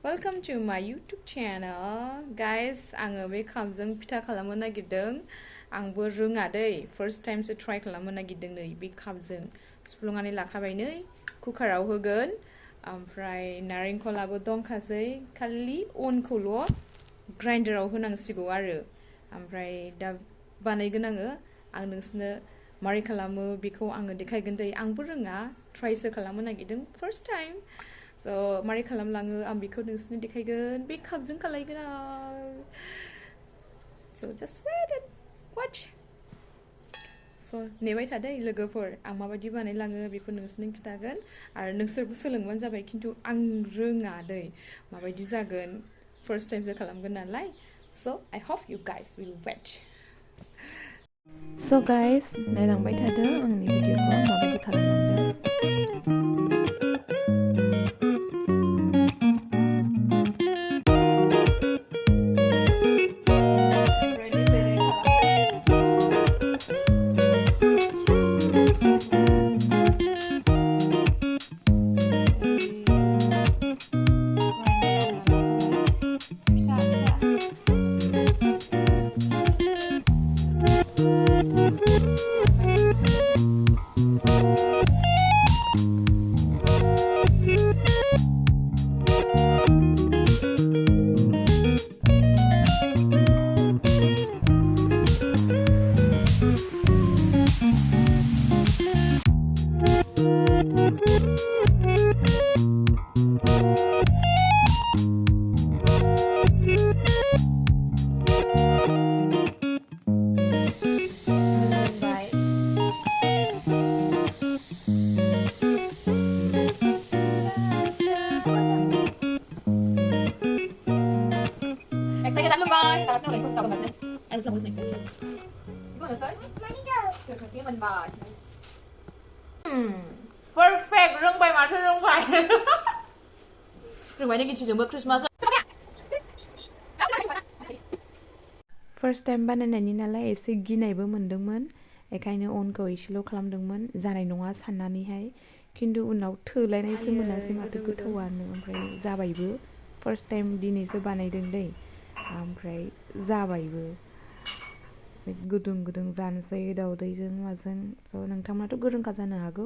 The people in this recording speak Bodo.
Welcome to my YouTube channel. Guys, आङो बे खामजों फिथा खालामनो नागिरदों. आंबो रोङा दै. First time सो try खालामनो नागिरदों नै बे खामजों. सुफ्लुंनानै लाखाबाय नै. कुकाराव होगोन. ओमफ्राय नारेंखलाबो दंखासै. खालि अनखौल' ग्राइन्डाराव होनांसिगौ आरो. ओमफ्राय दा बानायगोन आङो. आं नोंसोरनो मारै खालामो बेखौ आङो देखायगोन दै. आंबो रोङा. Try सो खालामनो नागिरदों. First time. So, मारै खालामलाङो आं बेखौ नोंसोरनो देखायगोन बे कापजों खालायगोन आं. So just wait and watch. So नेबाय थादो लोगोफोर आं माबायदि बानायलाङो बेखौ नोंसोरनो खिथागोन आरो नोंसोरबो सोलोंबानो जाबाय खिन्थु आं रोङा दै माबायदि जागोन first time सो खालामगोन नालाय. So I hope you guys will watch. So guys नायलांबाय थादो आंनि भिडिअखौ माबायदि खालामलांदों. Saya tak lupa, salah satu lagi proses apa nasib? Harus langsung naik. Gimana sih? Mami go. Terus mình bài. Perfect, rung bài mà thôi rung bài. Rung bài này kita coba Christmas. First time बानायनायनि नालाय एसे गिनायबो मोनदोंमोन. बेखायनो अनखौ एसेल' खालामदोंमोन जानाय नङा साननानैहाय. खिन्थु उनाव थोलायनायसो मोनासै माथो गोथावानो ओमफ्राय जाबायबो. First time दिनैसो बानायदों दै. ओमफ्राय जाबायबो. गुदुं गुदुं जानोसै दाउदैजों माजों. स' नोंथांमोनाथ' गोरोंखा जानो हागौ.